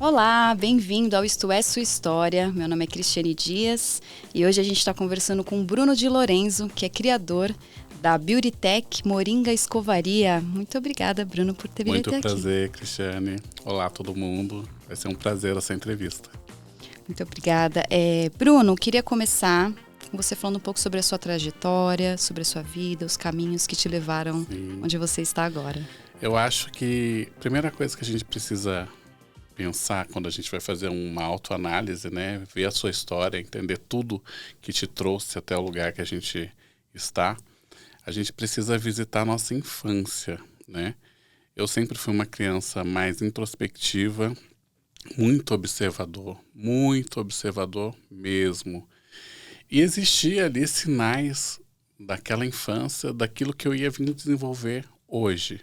Olá, bem-vindo ao Isto é Sua História. Meu nome é Cristiane Dias e hoje a gente está conversando com Bruno de Lorenzo, que é criador da Beauty Tech Moringa Escovaria. Muito obrigada, Bruno, por ter vindo Muito até aqui. prazer, Cristiane. Olá, todo mundo. Vai ser um prazer essa entrevista. Muito obrigada. Bruno, queria começar com você falando um pouco sobre a sua trajetória, sobre a sua vida, os caminhos que te levaram onde você está agora. Eu acho que a primeira coisa que a gente precisa pensar quando a gente vai fazer uma autoanálise, né? Ver a sua história, entender tudo que te trouxe até o lugar que a gente está. A gente precisa visitar a nossa infância, né? Eu sempre fui uma criança mais introspectiva, muito observador mesmo. E existia ali sinais daquela infância, daquilo que eu ia vir desenvolver hoje,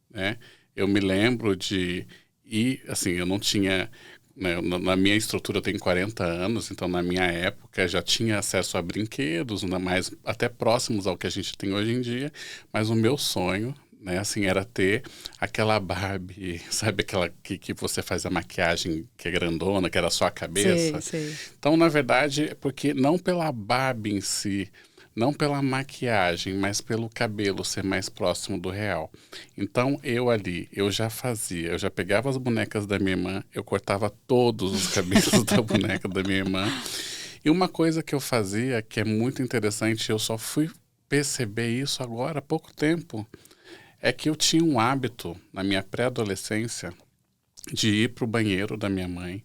né? Eu me lembro de ir, assim, eu não tinha, né, na minha estrutura eu tenho 40 anos, então na minha época já tinha acesso a brinquedos, ainda mais até próximos ao que a gente tem hoje em dia, mas o meu sonho, né, assim, era ter aquela Barbie, sabe, aquela que você faz a maquiagem que é grandona, que era só a cabeça. Sei. Então, na verdade, é porque não pela Barbie em si, não pela maquiagem, mas pelo cabelo ser mais próximo do real. Então, eu já pegava as bonecas da minha irmã, eu cortava todos os cabelos da boneca da minha irmã. E uma coisa que eu fazia, que é muito interessante, eu só fui perceber isso agora há pouco tempo, é que eu tinha um hábito, na minha pré-adolescência, de ir para o banheiro da minha mãe,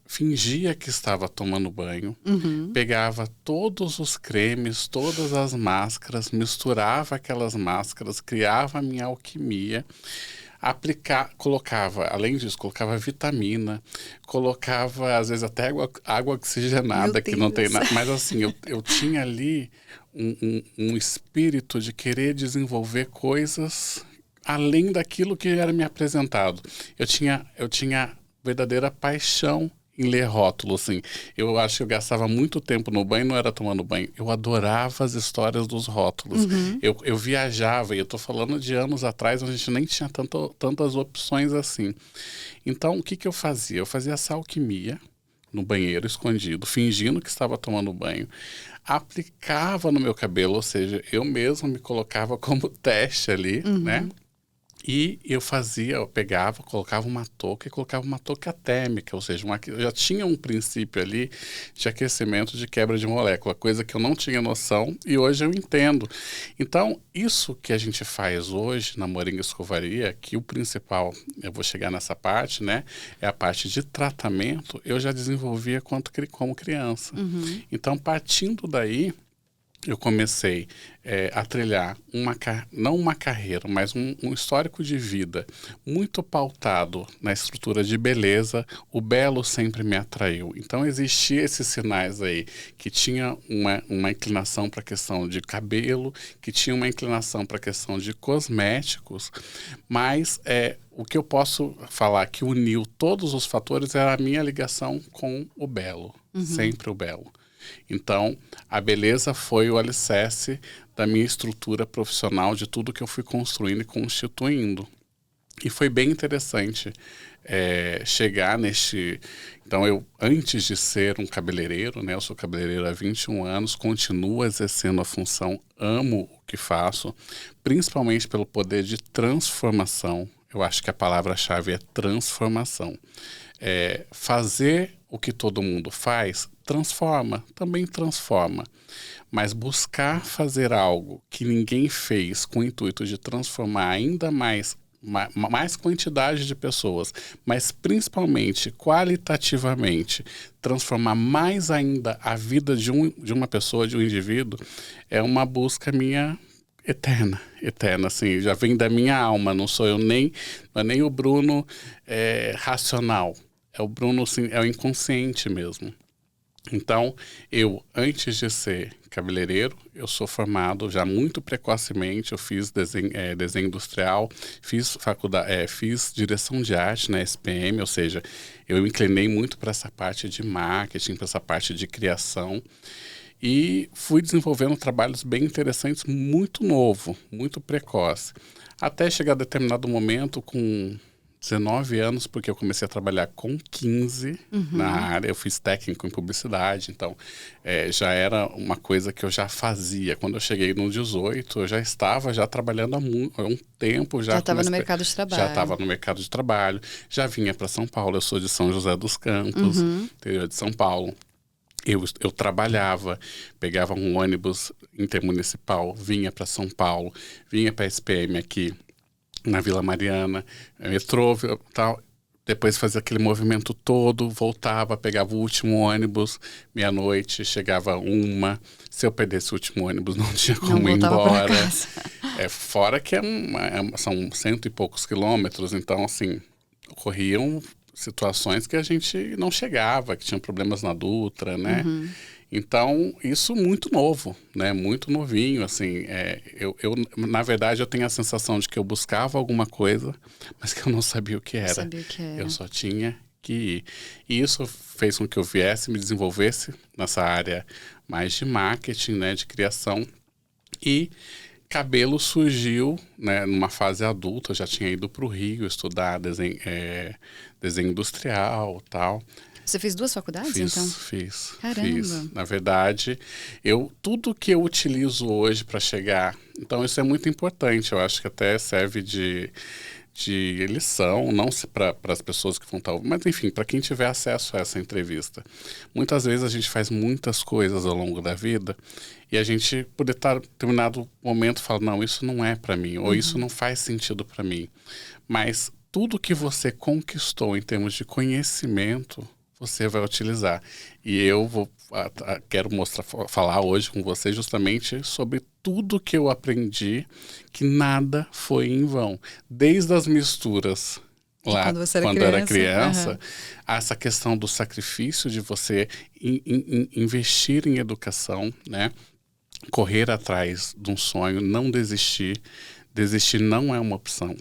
fingia que estava tomando banho, pegava todos os cremes, todas as máscaras, misturava aquelas máscaras, criava a minha alquimia, colocava, além disso, colocava vitamina, colocava às vezes até água oxigenada, que não tem nada, mas assim, eu tinha ali um espírito de querer desenvolver coisas além daquilo que era me apresentado. Eu tinha verdadeira paixão em ler rótulo, assim. Eu acho que eu gastava muito tempo no banho, não era tomando banho. Eu adorava as histórias dos rótulos. Eu viajava, e eu tô falando de anos atrás, onde a gente nem tinha tantas opções assim. Então, o que eu fazia? Eu fazia essa alquimia no banheiro, escondido, fingindo que estava tomando banho. Aplicava no meu cabelo, ou seja, eu mesmo me colocava como teste ali, né? E eu pegava, colocava uma touca e colocava uma touca térmica, ou seja, eu já tinha um princípio ali de aquecimento, de quebra de molécula, coisa que eu não tinha noção e hoje eu entendo. Então, isso que a gente faz hoje na Moringa Escovaria, que o principal, eu vou chegar nessa parte, né, é a parte de tratamento, eu já desenvolvia como criança. Então, partindo daí, eu comecei a trilhar não uma carreira, mas um histórico de vida muito pautado na estrutura de beleza. O belo sempre me atraiu. Então, existiam esses sinais aí, que tinha uma inclinação para a questão de cabelo, que tinha uma inclinação para a questão de cosméticos, mas o que eu posso falar que uniu todos os fatores era a minha ligação com o belo, sempre o belo. Então, a beleza foi o alicerce da minha estrutura profissional, de tudo que eu fui construindo e constituindo. E foi bem interessante chegar neste... Então, antes de ser um cabeleireiro, né, eu sou cabeleireiro há 21 anos, continuo exercendo a função, amo o que faço, principalmente pelo poder de transformação. Eu acho que a palavra-chave é transformação. Fazer o que todo mundo faz, também transforma. Mas buscar fazer algo que ninguém fez com o intuito de transformar ainda mais quantidade de pessoas, mas principalmente qualitativamente transformar mais ainda a vida de uma pessoa, de um indivíduo, é uma busca minha eterna, assim, já vem da minha alma, não sou eu não é nem o Bruno racional, é o Bruno, assim, é o inconsciente mesmo. Então, antes de ser cabeleireiro, eu sou formado já muito precocemente, eu fiz desenho industrial, fiz fiz direção de arte na SPM, ou seja, eu me inclinei muito para essa parte de marketing, para essa parte de criação, e fui desenvolvendo trabalhos bem interessantes, muito novo, muito precoce, até chegar a determinado momento com 19 anos, porque eu comecei a trabalhar com 15 na área. Eu fiz técnico em publicidade, então já era uma coisa que eu já fazia. Quando eu cheguei no 18, eu já estava trabalhando há um tempo. Já estava no mercado de trabalho. Já estava no mercado de trabalho, já vinha para São Paulo. Eu sou de São José dos Campos, interior de São Paulo. Eu trabalhava, pegava um ônibus intermunicipal, vinha para São Paulo, vinha para a SPM aqui na Vila Mariana, metrô, tal. Depois fazia aquele movimento todo, voltava, pegava o último ônibus, meia-noite, chegava 1. Se eu perdesse o último ônibus, não tinha como ir embora. Fora que são 100 e poucos quilômetros, então, assim, ocorriam situações que a gente não chegava, que tinham problemas na Dutra, né? Então, isso muito novo, né? Muito novinho, assim. Na verdade, eu tenho a sensação de que eu buscava alguma coisa, mas que eu não sabia o que era. Sabia o que era. Eu só tinha que ir. E isso fez com que eu viesse, me desenvolvesse nessa área mais de marketing, né? De criação. E cabelo surgiu, né, numa fase adulta. Eu já tinha ido para o Rio estudar desenho industrial e tal. Você fez 2 faculdades, então? Fiz. Caramba! Na verdade, tudo que eu utilizo hoje para chegar... Então, isso é muito importante. Eu acho que até serve de lição, não para as pessoas que vão estar... Mas, enfim, para quem tiver acesso a essa entrevista. Muitas vezes a gente faz muitas coisas ao longo da vida e a gente, por determinado momento, fala, não, isso não é para mim, ou isso não faz sentido para mim. Mas tudo que você conquistou em termos de conhecimento, você vai utilizar. E eu quero falar hoje com você justamente sobre tudo que eu aprendi, que nada foi em vão. Desde as misturas lá, quando eu era criança, essa questão do sacrifício de você investir em educação, né? Correr atrás de um sonho, não desistir. Desistir não é uma opção.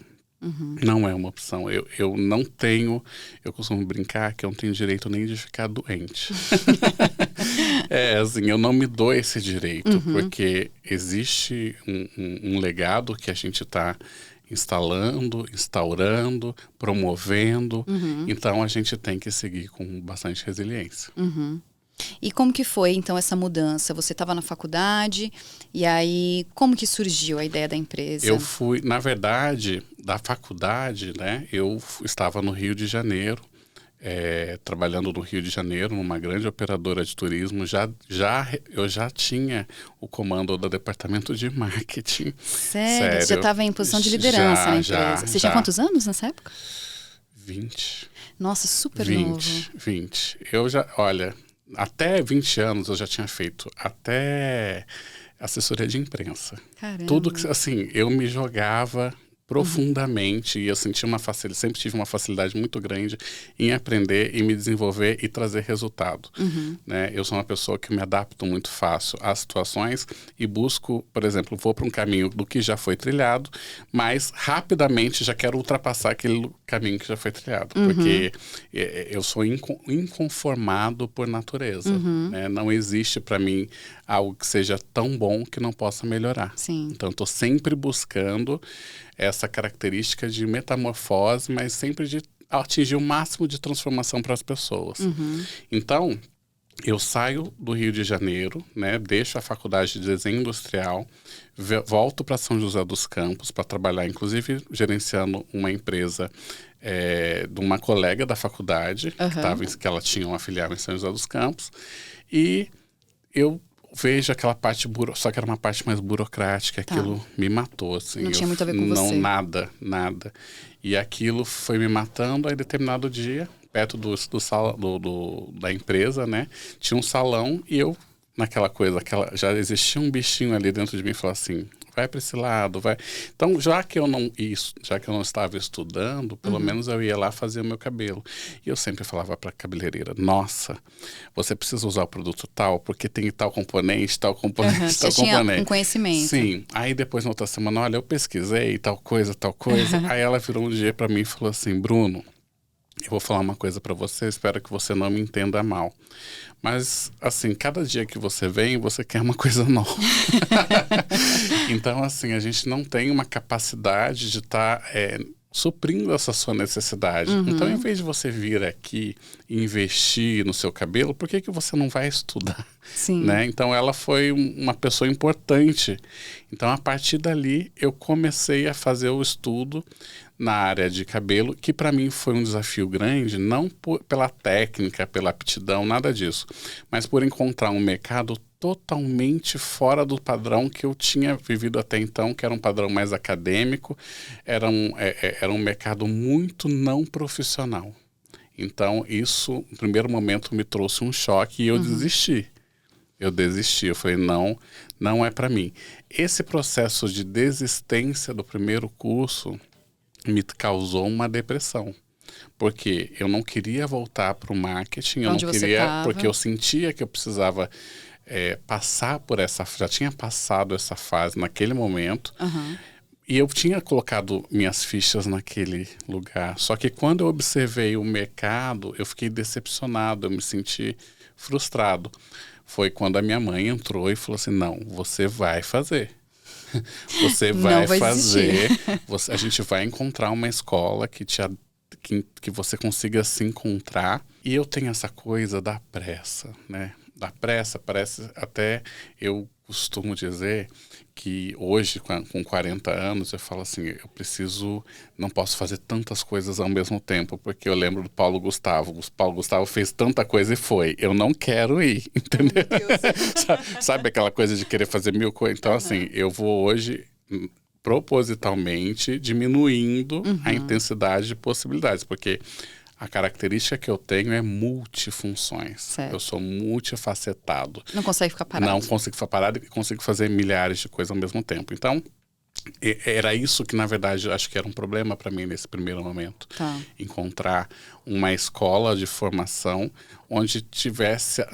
Não é uma opção. Eu não tenho... Eu costumo brincar que eu não tenho direito nem de ficar doente. Assim, eu não me dou esse direito, porque existe um legado que a gente está instaurando, promovendo. Então, a gente tem que seguir com bastante resiliência. E como que foi, então, essa mudança? Você estava na faculdade, e aí, como que surgiu a ideia da empresa? Eu fui, na verdade, da faculdade, né? Eu estava no Rio de Janeiro, trabalhando no Rio de Janeiro, numa grande operadora de turismo. Eu já tinha o comando do departamento de marketing. Sério? Você estava em posição de liderança na empresa. Você tinha quantos anos nessa época? 20. Nossa, super novo. 20. Eu já, olha... Até 20 anos eu já tinha feito até assessoria de imprensa. Caramba. Tudo que, assim, eu me jogava profundamente e eu sentia sempre tive uma facilidade muito grande em aprender e me desenvolver e trazer resultado. Né? Eu sou uma pessoa que me adapto muito fácil às situações e busco, por exemplo, vou para um caminho do que já foi trilhado, mas rapidamente já quero ultrapassar aquele caminho que já foi trilhado, porque eu sou inconformado por natureza. Né? Não existe para mim algo que seja tão bom que não possa melhorar. Sim. Então, estou sempre buscando essa característica de metamorfose, mas sempre de atingir o máximo de transformação para as pessoas. Então, eu saio do Rio de Janeiro, né, deixo a faculdade de desenho industrial, volto para São José dos Campos para trabalhar, inclusive gerenciando uma empresa de uma colega da faculdade, que ela tinha uma filial em São José dos Campos, e eu vejo aquela parte, só que era uma parte mais burocrática, aquilo me matou, assim. Não tinha muito a ver com você. Nada. E aquilo foi me matando, aí determinado dia, perto da empresa, né, tinha um salão e eu, naquela coisa, já existia um bichinho ali dentro de mim e falou assim, vai para esse lado, vai. Então, já que eu não estava estudando, pelo menos eu ia lá fazer o meu cabelo. E eu sempre falava para a cabeleireira, nossa, você precisa usar o produto tal, porque tem tal componente, tal componente, tal você componente. Tinha um conhecimento. Sim. Aí depois, na outra semana, olha, eu pesquisei tal coisa. Aí ela virou um dia para mim e falou assim, Bruno, eu vou falar uma coisa para você, espero que você não me entenda mal. Mas, assim, cada dia que você vem, você quer uma coisa nova. Então, assim, a gente não tem uma capacidade de estar suprindo essa sua necessidade. Então, em vez de você vir aqui e investir no seu cabelo, por que você não vai estudar? Sim. Né? Então, ela foi uma pessoa importante. Então, a partir dali, eu comecei a fazer o estudo na área de cabelo, que para mim foi um desafio grande, não pela técnica, pela aptidão, nada disso, mas por encontrar um mercado totalmente fora do padrão que eu tinha vivido até então, que era um padrão mais acadêmico, era um mercado muito não profissional. Então, isso, no primeiro momento, me trouxe um choque e eu desisti. Eu falei, não é para mim. Esse processo de desistência do primeiro curso me causou uma depressão. Porque eu não queria voltar para o marketing, porque eu sentia que eu precisava passar por já tinha passado essa fase naquele momento, e eu tinha colocado minhas fichas naquele lugar. Só que quando eu observei o mercado, eu fiquei decepcionado, eu me senti frustrado. Foi quando a minha mãe entrou e falou assim, não, você vai fazer. Você vai fazer, a gente vai encontrar uma escola que você consiga se encontrar. E eu tenho essa coisa da pressa, né? Da pressa, parece até, eu costumo dizer que hoje, com 40 anos, eu falo assim, não posso fazer tantas coisas ao mesmo tempo, porque eu lembro do Paulo Gustavo. O Paulo Gustavo fez tanta coisa e foi. Eu não quero ir, entendeu? Sabe aquela coisa de querer fazer 1000 coisas? Então, assim, eu vou hoje propositalmente diminuindo a intensidade de possibilidades, porque a característica que eu tenho é multifunções. Certo. Eu sou multifacetado. Não consegue ficar parado. Não consigo ficar parado e consigo fazer milhares de coisas ao mesmo tempo. Então, era isso que, na verdade, acho que era um problema para mim nesse primeiro momento. Tá. Encontrar uma escola de formação onde tivesse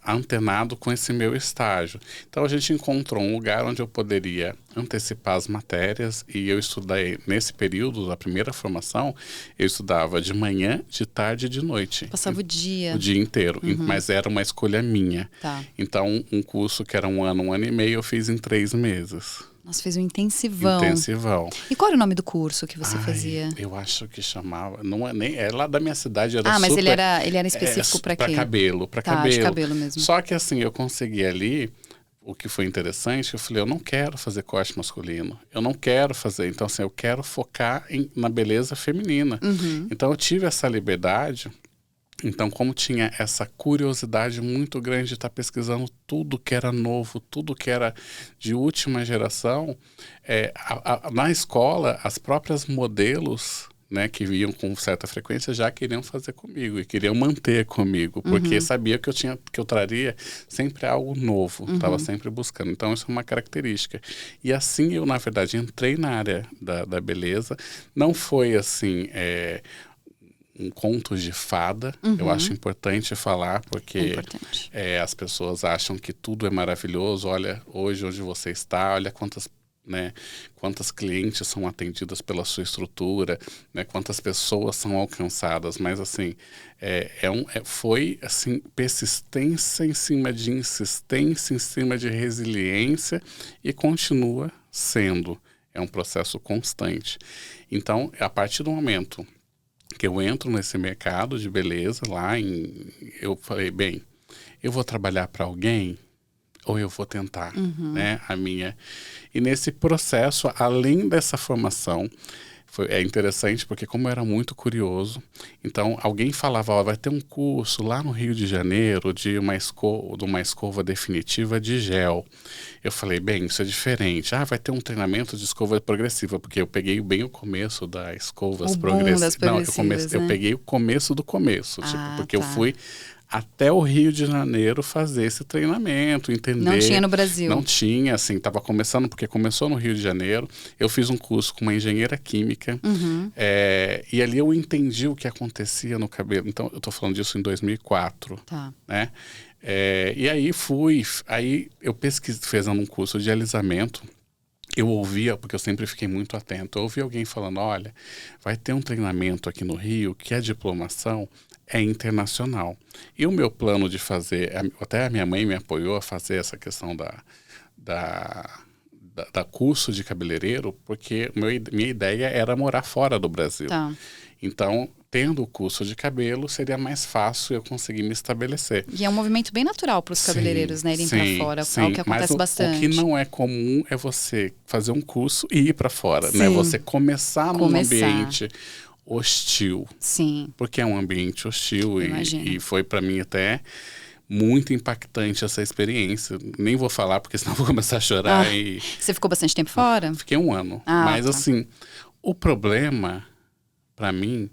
antenado com esse meu estágio. Então, a gente encontrou um lugar onde eu poderia antecipar as matérias, e eu estudei, nesse período da primeira formação, eu estudava de manhã, de tarde e de noite. Passava o dia. O dia inteiro, mas era uma escolha minha. Tá. Então, um curso que era 1 ano, 1 ano e meio, eu fiz em 3 meses. Nossa, fez um intensivão. Intensivão. E qual era o nome do curso que você fazia? Eu acho que chamava, não é nem, é lá da minha cidade, era mas super, ele era específico para quê? Para cabelo, De cabelo mesmo. Só que assim, eu consegui ali, o que foi interessante, eu falei, eu não quero fazer corte masculino, eu não quero fazer, então assim, eu quero focar na beleza feminina. Então eu tive essa liberdade. Então, como tinha essa curiosidade muito grande de estar pesquisando tudo que era novo, tudo que era de última geração, na escola, as próprias modelos, né, que vinham com certa frequência já queriam fazer comigo e queriam manter comigo, porque sabia que eu traria sempre algo novo, estava sempre buscando. Então, isso é uma característica. E assim eu, na verdade, entrei na área da beleza. Não foi assim... um conto de fada, eu acho importante falar, porque as pessoas acham que tudo é maravilhoso. Olha, hoje onde você está, olha quantas clientes são atendidas pela sua estrutura, né, quantas pessoas são alcançadas, mas assim, foi assim, persistência em cima de insistência, em cima de resiliência, e continua sendo. É um processo constante. Então, a partir do momento que eu entro nesse mercado de beleza eu falei, bem, eu vou trabalhar para alguém ou eu vou tentar, né, a minha. E nesse processo, além dessa formação, é interessante porque como eu era muito curioso, então alguém falava, vai ter um curso lá no Rio de Janeiro de uma escova definitiva de gel. Eu falei, bem, isso é diferente. Vai ter um treinamento de escova progressiva, porque eu peguei bem o começo das escovas progressivas. Não, eu peguei o começo do começo, porque eu fui até o Rio de Janeiro fazer esse treinamento, entender. Não tinha no Brasil. Não tinha, assim, estava começando, porque começou no Rio de Janeiro. Eu fiz um curso com uma engenheira química, e ali eu entendi o que acontecia no cabelo. Então, eu estou falando disso em 2004, né? E aí eu fazendo um curso de alisamento. Eu ouvia, porque eu sempre fiquei muito atento, eu ouvia alguém falando, olha, vai ter um treinamento aqui no Rio, que a diplomação é internacional. E o meu plano de fazer, até a minha mãe me apoiou a fazer essa questão da curso de cabeleireiro, porque minha ideia era morar fora do Brasil. Tá. Então, tendo o curso de cabelo, seria mais fácil eu conseguir me estabelecer. E é um movimento bem natural para os cabeleireiros, né? Irem para fora, sim. algo que acontece bastante. O que não é comum é você fazer um curso e ir para fora, né? Você começar num ambiente hostil. Sim. Porque é um ambiente hostil e foi para mim até muito impactante essa experiência. Nem vou falar, porque senão vou começar a chorar. Você ficou bastante tempo fora? Fiquei 1 ano. Mas assim, o problema para mim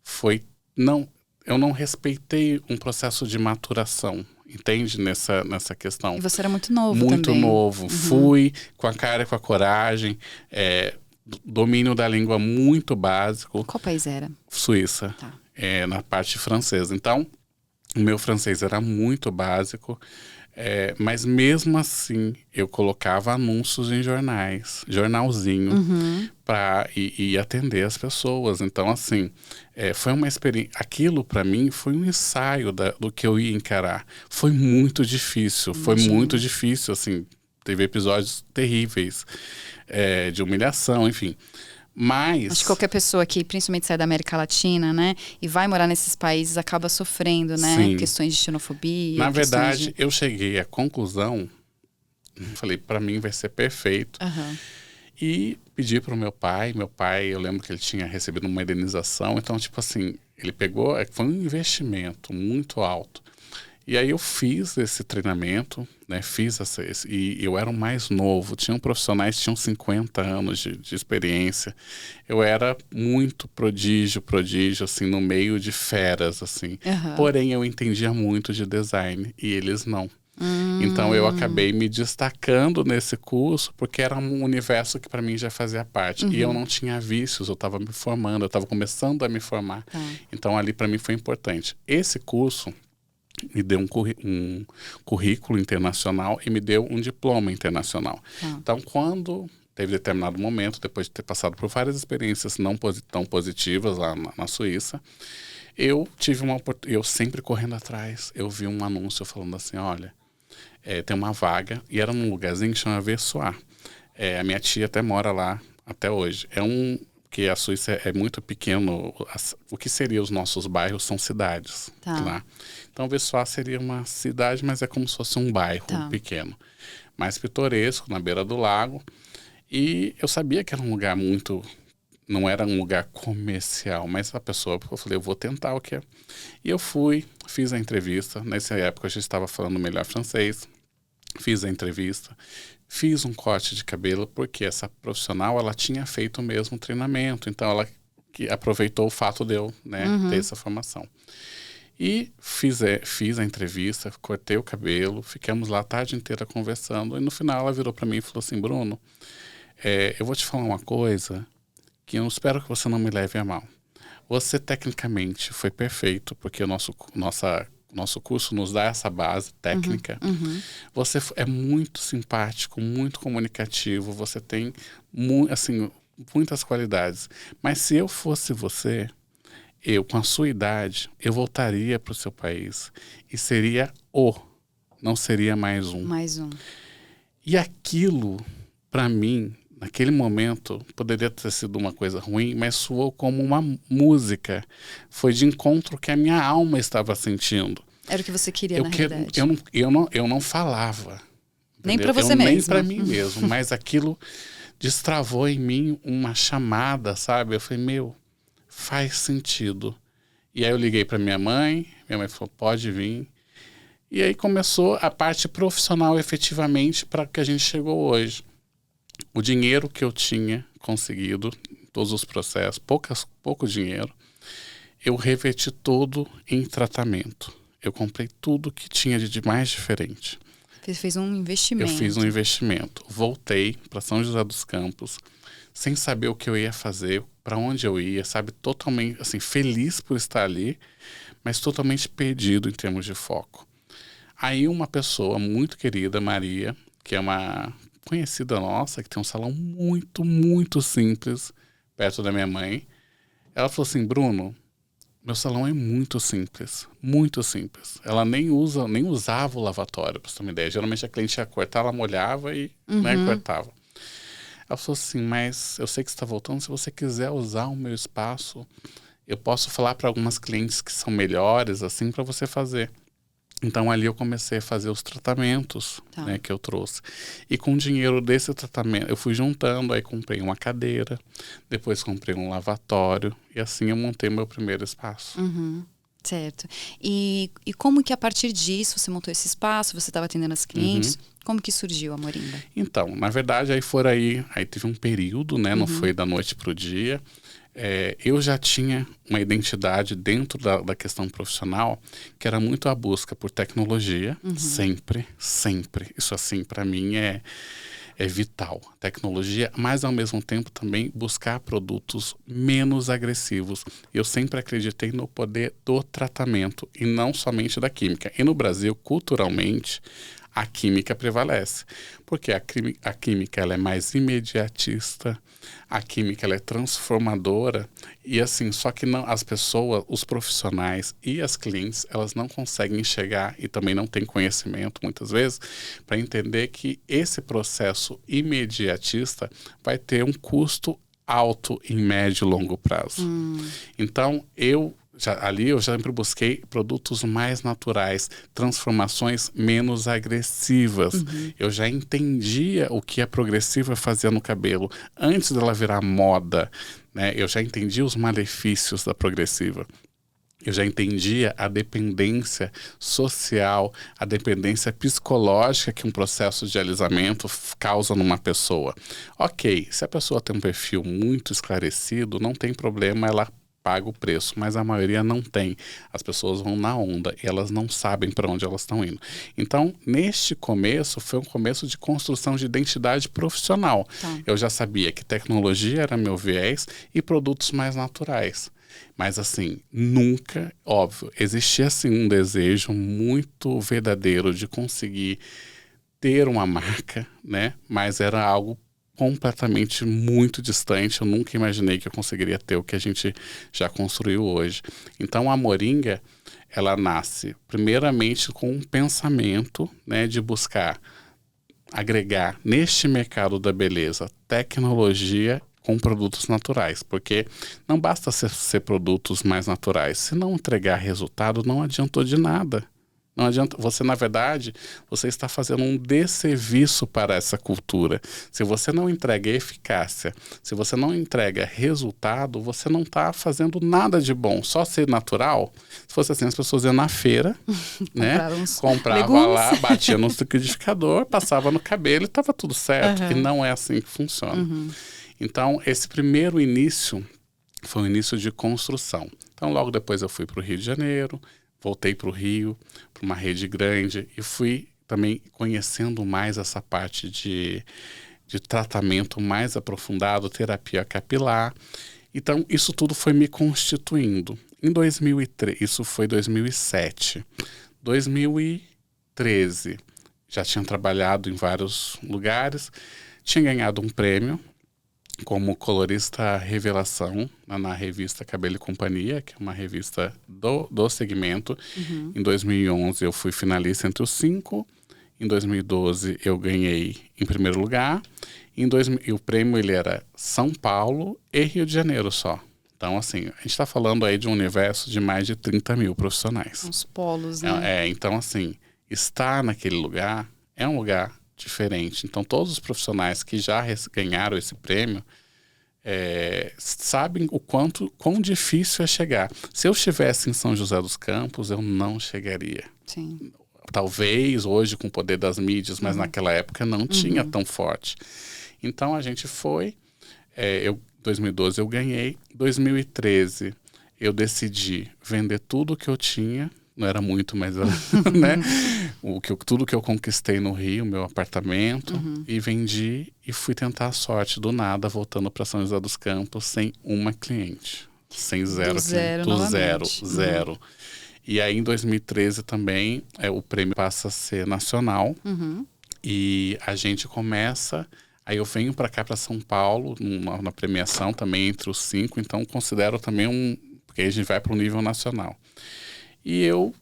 foi eu não respeitei um processo de maturação, entende? Nessa questão. E você era muito novo muito também. Muito novo. Fui com a cara e com a coragem, domínio da língua muito básico. Qual país era? Suíça, tá. Na parte francesa. Então, o meu francês era muito básico, mas mesmo assim eu colocava anúncios em jornalzinho, para ir atender as pessoas. Então, assim, foi uma experiência. Aquilo para mim foi um ensaio do que eu ia encarar. Foi muito difícil, assim. Teve episódios terríveis de humilhação, enfim. Mas acho que qualquer pessoa que principalmente sai da América Latina, né, e vai morar nesses países acaba sofrendo, né, sim. questões de xenofobia. Na verdade, eu cheguei à conclusão, falei, para mim vai ser perfeito. E pedi para o meu pai, eu lembro que ele tinha recebido uma indenização, então tipo assim, ele pegou, foi um investimento muito alto. E aí eu fiz esse treinamento, né, e eu era o mais novo, tinham profissionais que tinham 50 anos de experiência. Eu era muito prodígio, assim, no meio de feras, assim. Porém, eu entendia muito de design e eles não. Então, eu acabei me destacando nesse curso porque era um universo que para mim já fazia parte. E eu não tinha vícios, eu estava me formando, eu estava começando a me formar. Então, ali para mim foi importante. Esse curso me deu um currículo internacional e me deu um diploma internacional. Então, quando teve determinado momento, depois de ter passado por várias experiências não tão positivas lá na Suíça, eu tive eu sempre correndo atrás, eu vi um anúncio falando assim, olha, tem uma vaga, e era num lugarzinho que chama Versoix. A minha tia até mora lá até hoje. Porque a Suíça é muito pequeno, o que seriam os nossos bairros são cidades. Lá. Então, Versoix seria uma cidade, mas é como se fosse um bairro pequeno. Mais pitoresco, na beira do lago. E eu sabia que era um lugar não era um lugar comercial, mas eu falei, eu vou tentar o que é. E eu fui, fiz a entrevista. Nessa época, eu já estava falando melhor francês. Fiz a entrevista. Fiz um corte de cabelo porque essa profissional, ela tinha feito o mesmo treinamento. Então, ela aproveitou o fato de eu ter essa formação. E fiz a entrevista, cortei o cabelo, ficamos lá a tarde inteira conversando. E no final, ela virou para mim e falou assim, Bruno, eu vou te falar uma coisa que eu espero que você não me leve a mal. Você, tecnicamente, foi perfeito, porque o nosso curso nos dá essa base técnica. Você é muito simpático, muito comunicativo, você tem muitas qualidades. Mas se eu fosse você, com a sua idade, eu voltaria para o seu país e seria não seria mais um. Mais um. E aquilo, para mim, naquele momento, poderia ter sido uma coisa ruim, mas soou como uma música. Foi de encontro que a minha alma estava sentindo. Era o que você queria, na realidade. Eu não falava. Nem para você mesmo. Nem para mim mesmo. Mas aquilo destravou em mim uma chamada, sabe? Eu falei, faz sentido. E aí eu liguei para minha mãe falou, pode vir. E aí começou a parte profissional, efetivamente, para que a gente chegou hoje. O dinheiro que eu tinha conseguido, todos os processos, pouco dinheiro, eu reverti todo em tratamento. Eu comprei tudo que tinha de mais diferente. Você fez um investimento. Eu fiz um investimento. Voltei para São José dos Campos, sem saber o que eu ia fazer, para onde eu ia, sabe? Totalmente, assim, feliz por estar ali, mas totalmente perdido em termos de foco. Aí uma pessoa muito querida, Maria, que é uma conhecida nossa, que tem um salão muito, muito simples, perto da minha mãe. Ela falou assim, Bruno, meu salão é muito simples, muito simples. Ela nem usava o lavatório, pra você ter uma ideia. Geralmente a cliente ia cortar, ela molhava e cortava. Ela falou assim, mas eu sei que você está voltando, se você quiser usar o meu espaço, eu posso falar para algumas clientes que são melhores, assim, para você fazer. Então, ali eu comecei a fazer os tratamentos, né, que eu trouxe. E com o dinheiro desse tratamento, eu fui juntando, aí comprei uma cadeira, depois comprei um lavatório, e assim eu montei meu primeiro espaço. Certo. E como que a partir disso você montou esse espaço, você estava atendendo as clientes, como que surgiu a Moringa? Então, na verdade, aí teve um período, né, não foi da noite para o dia. Eu já tinha uma identidade dentro da questão profissional que era muito a busca por tecnologia, sempre. Isso assim, para mim é vital. Tecnologia, mas ao mesmo tempo também buscar produtos menos agressivos. Eu sempre acreditei no poder do tratamento e não somente da química. E no Brasil, culturalmente, a química prevalece, porque a química ela é mais imediatista, a química ela é transformadora e assim, só que não, as pessoas, os profissionais e as clientes, elas não conseguem chegar e também não têm conhecimento muitas vezes para entender que esse processo imediatista vai ter um custo alto em médio e longo prazo. Então, eu sempre busquei produtos mais naturais, transformações menos agressivas. Eu já entendia o que a progressiva fazia no cabelo antes dela virar moda, né? Eu já entendia os malefícios da progressiva. Eu já entendia a dependência social, a dependência psicológica que um processo de alisamento causa numa pessoa. Ok, se a pessoa tem um perfil muito esclarecido, não tem problema, ela paga o preço, mas a maioria não tem. As pessoas vão na onda e elas não sabem para onde elas estão indo. Então, neste começo, foi um começo de construção de identidade profissional. Eu já sabia que tecnologia era meu viés e produtos mais naturais. Mas assim, nunca, óbvio, existia assim um desejo muito verdadeiro de conseguir ter uma marca, né? Mas era algo completamente muito distante. Eu nunca imaginei que eu conseguiria ter o que a gente já construiu hoje. Então a Moringa, ela nasce primeiramente com um pensamento, né, de buscar agregar neste mercado da beleza tecnologia com produtos naturais, porque não basta ser produtos mais naturais. Se não entregar resultado, não adiantou de nada. Não adianta, você na verdade, você está fazendo um desserviço para essa cultura. Se você não entrega eficácia, se você não entrega resultado, você não está fazendo nada de bom. Só ser natural, se fosse assim, as pessoas iam na feira, né? Comprava lá, batia no liquidificador, passava no cabelo e estava tudo certo. E não é assim que funciona. Então, esse primeiro início foi um início de construção. Então, logo depois eu fui para o Rio de Janeiro, voltei para o Rio, para uma rede grande e fui também conhecendo mais essa parte de tratamento mais aprofundado, terapia capilar. Então, isso tudo foi me constituindo. Em 2003, isso foi 2007. 2013, já tinha trabalhado em vários lugares, tinha ganhado um prêmio como colorista revelação na revista Cabelo e Companhia, que é uma revista do segmento. Em 2011 eu fui finalista entre os 5. Em 2012 eu ganhei em primeiro lugar. E o prêmio ele era São Paulo e Rio de Janeiro só. Então, assim, a gente está falando aí de um universo de mais de 30 mil profissionais. Uns polos, né? Então, assim, estar naquele lugar é um lugar diferente. Então, todos os profissionais que já ganharam esse prêmio sabem quão difícil é chegar. Se eu estivesse em São José dos Campos, eu não chegaria. Sim. Talvez hoje com o poder das mídias, mas naquela época não tinha tão forte. Então, a gente foi. Em 2012 eu ganhei. 2013 eu decidi vender tudo que eu tinha. Não era muito, mas né? Tudo que eu conquistei no Rio, meu apartamento, e vendi e fui tentar a sorte do nada, voltando para São José dos Campos sem uma cliente. Sem zero. Zero. E aí em 2013 também o prêmio passa a ser nacional e a gente começa. Aí eu venho para cá, para São Paulo, na premiação também entre os 5, então considero também porque a gente vai para o nível nacional. E eu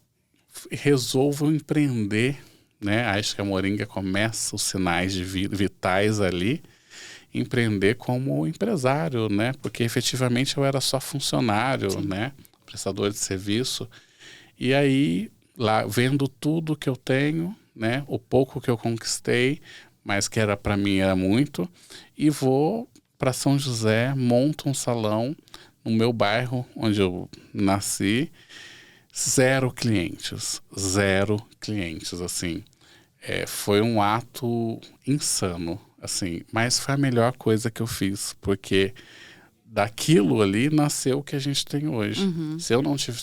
resolvo empreender, né? Acho que a Moringa começa os sinais vitais ali. empreender como empresário, né? Porque efetivamente eu era só funcionário, Sim. né? Prestador de serviço. E aí, lá, vendo tudo que eu tenho, né? O pouco que eu conquistei, mas que era para mim era muito, e vou para São José, monto um salão no meu bairro onde eu nasci, zero clientes, assim. Foi um ato insano, assim, mas foi a melhor coisa que eu fiz, porque daquilo ali nasceu o que a gente tem hoje. Se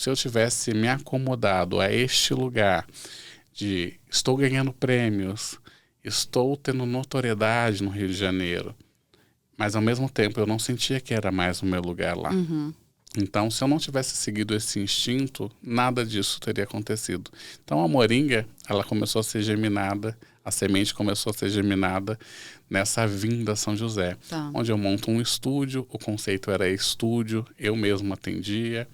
eu tivesse me acomodado a este lugar de estou ganhando prêmios, estou tendo notoriedade no Rio de Janeiro, mas ao mesmo tempo eu não sentia que era mais o meu lugar lá. Então, se eu não tivesse seguido esse instinto, nada disso teria acontecido. Então, a moringa, ela começou a ser germinada, a semente começou a ser germinada nessa vinda a São José, onde eu monto um estúdio, o conceito era estúdio, eu mesmo atendia,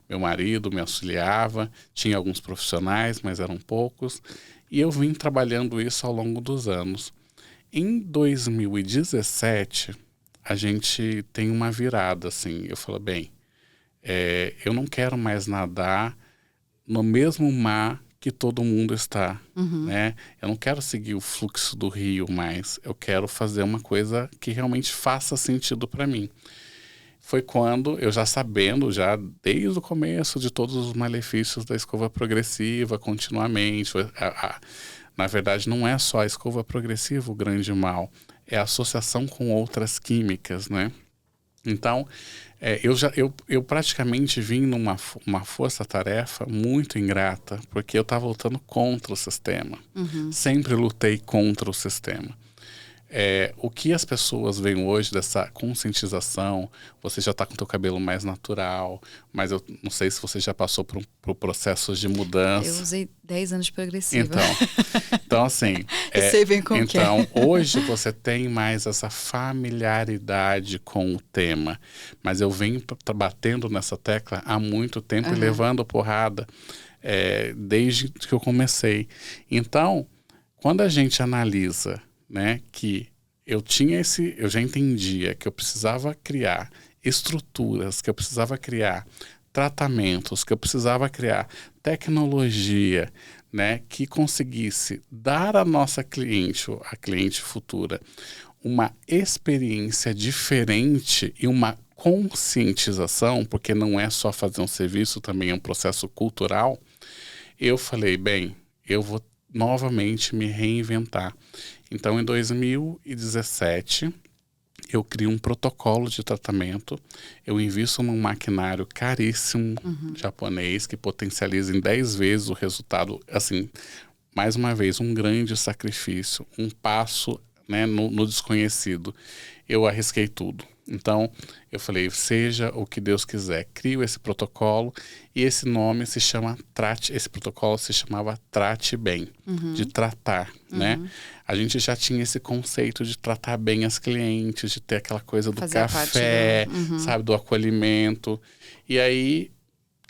meu marido me auxiliava, tinha alguns profissionais, mas eram poucos, e eu vim trabalhando isso ao longo dos anos. Em 2017, a gente tem uma virada, assim, eu falo, bem, eu não quero mais nadar no mesmo mar que todo mundo está, né? Eu não quero seguir o fluxo do rio mais. Eu quero fazer uma coisa que realmente faça sentido para mim. Foi quando eu já sabendo, já desde o começo de todos os malefícios da escova progressiva, continuamente. Na verdade, não é só a escova progressiva o grande mal, é a associação com outras químicas, né? Então, eu praticamente vim numa uma força-tarefa muito ingrata, porque eu estava lutando contra o sistema. Sempre lutei contra o sistema. O que as pessoas veem hoje dessa conscientização, você já está com o teu cabelo mais natural, mas eu não sei se você já passou por processos de mudança. Eu usei 10 anos de progressiva. Então assim, eu sei bem como então hoje você tem mais essa familiaridade com o tema, mas eu venho batendo nessa tecla há muito tempo e levando porrada desde que eu comecei. Então, quando a gente analisa, né, que eu já entendia que eu precisava criar estruturas, que eu precisava criar tratamentos, que eu precisava criar tecnologia, né, que conseguisse dar à nossa cliente, a cliente futura, uma experiência diferente e uma conscientização, porque não é só fazer um serviço, também é um processo cultural. Eu falei, bem, eu vou novamente me reinventar. Então, em 2017, eu crio um protocolo de tratamento, eu invisto num maquinário caríssimo japonês que potencializa em 10 vezes o resultado. Assim, mais uma vez, um grande sacrifício, um passo, né, no desconhecido. Eu arrisquei tudo. Então, eu falei, seja o que Deus quiser. Crio esse protocolo e esse nome se chama esse protocolo se chamava Trate Bem, de tratar, né? A gente já tinha esse conceito de tratar bem as clientes, de ter aquela coisa do café, sabe, do acolhimento. E aí,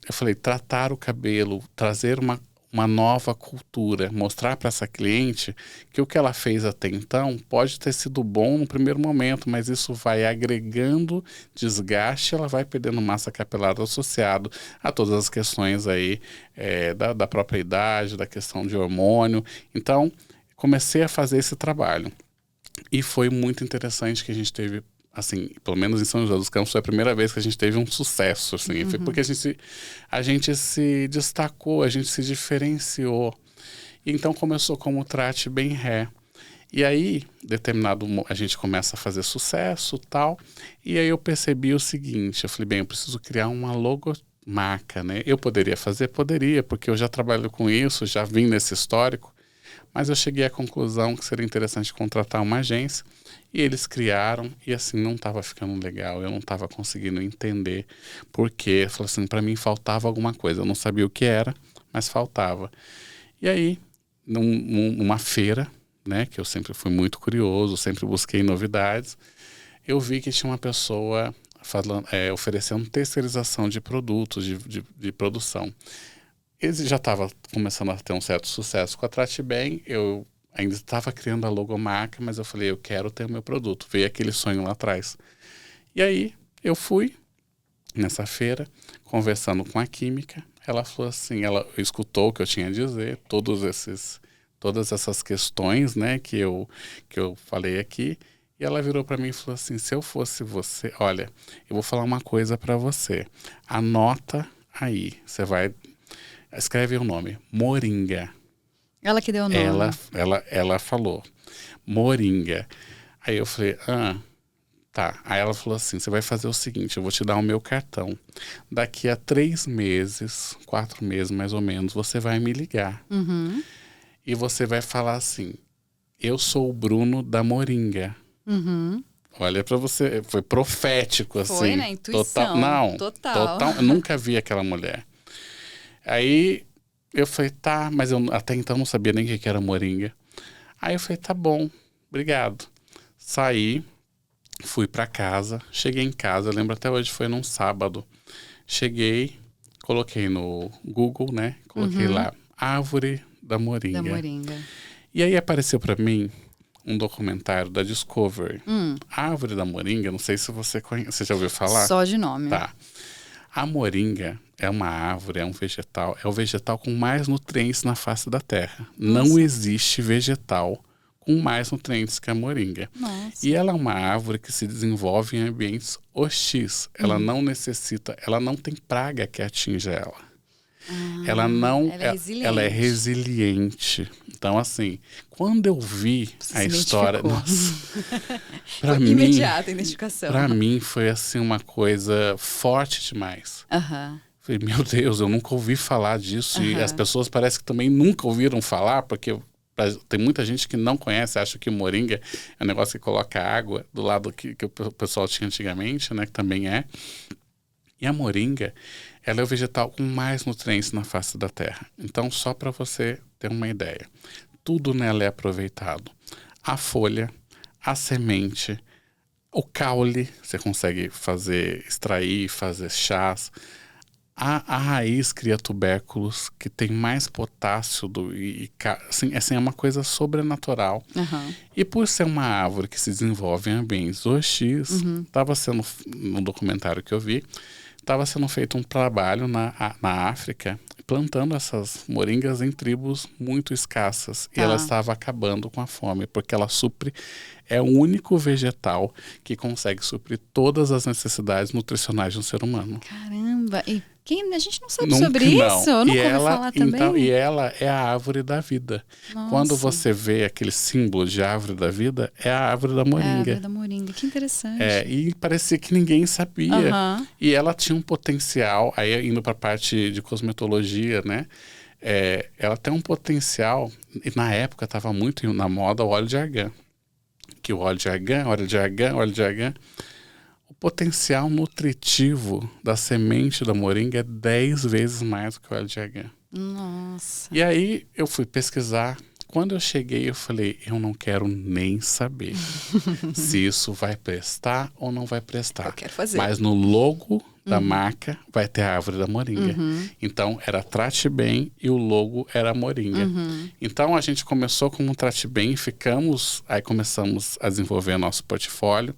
eu falei, tratar o cabelo, trazer uma nova cultura, mostrar para essa cliente que o que ela fez até então pode ter sido bom no primeiro momento, mas isso vai agregando desgaste, ela vai perdendo massa capilar associado a todas as questões aí da própria idade, da questão de hormônio. Então, comecei a fazer esse trabalho e foi muito interessante que a gente teve, assim, pelo menos em São José dos Campos, foi a primeira vez que a gente teve um sucesso, assim, foi porque a gente se destacou, a gente se diferenciou. E então começou como Trate Bem Hair. E aí, a gente começa a fazer sucesso e tal, e aí eu percebi o seguinte, eu falei, bem, eu preciso criar uma logomarca, né? Eu poderia fazer? Poderia, porque eu já trabalho com isso, já vim nesse histórico, mas eu cheguei à conclusão que seria interessante contratar uma agência. E eles criaram, e assim, não estava ficando legal, eu não estava conseguindo entender por quê. Falei assim, para mim faltava alguma coisa, eu não sabia o que era, mas faltava. E aí, numa feira, né, que eu sempre fui muito curioso, sempre busquei novidades, eu vi que tinha uma pessoa oferecendo terceirização de produtos, de produção. Ele já estava começando a ter um certo sucesso com a Trate Bem, eu ainda estava criando a logomarca, mas eu falei, eu quero ter o meu produto. Veio aquele sonho lá atrás. E aí, eu fui nessa feira, conversando com a química. Ela falou assim, ela escutou o que eu tinha a dizer, todas essas questões, né, que eu falei aqui. E ela virou para mim e falou assim, se eu fosse você, olha, eu vou falar uma coisa para você. Anota aí, você vai, escreve o nome, Moringa. Ela que deu o nome. Ela falou, Moringa. Aí eu falei, tá. Aí ela falou assim, você vai fazer o seguinte, eu vou te dar o meu cartão. Daqui a 3 meses, 4 meses mais ou menos, você vai me ligar. Uhum. E você vai falar assim, eu sou o Bruno da Moringa. Uhum. Olha pra você, foi profético, assim. Foi, né? Intuição. Total. Eu nunca vi aquela mulher. Aí eu falei, tá, mas eu até então não sabia nem o que era Moringa. Aí eu falei, tá bom, obrigado. Saí, fui pra casa, cheguei em casa, eu lembro até hoje, foi num sábado. Cheguei, coloquei no Google, né? Coloquei lá, Árvore da Moringa. Da Moringa. E aí apareceu pra mim um documentário da Discovery. A Árvore da Moringa, não sei se você conhece, você já ouviu falar? Só de nome. Tá. A moringa é uma árvore, é um vegetal, é o vegetal com mais nutrientes na face da terra. Nossa. Não existe vegetal com mais nutrientes que a moringa. Nossa. E ela é uma árvore que se desenvolve em ambientes hostis. Ela não necessita, ela não tem praga que atinja ela. Ela é resiliente. Então, assim, quando eu vi a história, nossa, para mim, imediata a identificação. Para mim foi assim uma coisa forte demais. Falei, meu Deus, eu nunca ouvi falar disso e as pessoas parece que também nunca ouviram falar, porque tem muita gente que não conhece, acha que o moringa é um negócio que coloca água do lado que o pessoal tinha antigamente, né, que também é. E a moringa, ela é o vegetal com mais nutrientes na face da terra. Então, só para você ter uma ideia, tudo nela é aproveitado. A folha, a semente, o caule, você consegue extrair, fazer chás. A raiz cria tubérculos que tem mais potássio assim, é uma coisa sobrenatural. E por ser uma árvore que se desenvolve em ambientes hostis, estava sendo, no documentário que eu vi, estava sendo feito um trabalho na África, plantando essas moringas em tribos muito escassas. E ela estava acabando com a fome, porque ela é o único vegetal que consegue suprir todas as necessidades nutricionais de um ser humano. Caramba! E a gente não sabe sobre isso? Eu nunca ouvi falar também. E ela é a árvore da vida. Nossa. Quando você vê aquele símbolo de árvore da vida, é a árvore da moringa. É a árvore da moringa, que interessante. E parecia que ninguém sabia. E ela tinha um potencial, aí indo para a parte de cosmetologia, né? Ela tem um potencial, e na época estava muito na moda o óleo de argan. Que o óleo de argan, o potencial nutritivo da semente da moringa é 10 vezes mais do que o óleo de argan. Nossa. E aí eu fui pesquisar. Quando eu cheguei, eu falei, eu não quero nem saber se isso vai prestar ou não vai prestar. Eu quero fazer. Mas no logo da marca vai ter a árvore da moringa. Então era Trate Bem e o logo era a moringa. Então a gente começou com um Trate Bem, aí começamos a desenvolver nosso portfólio.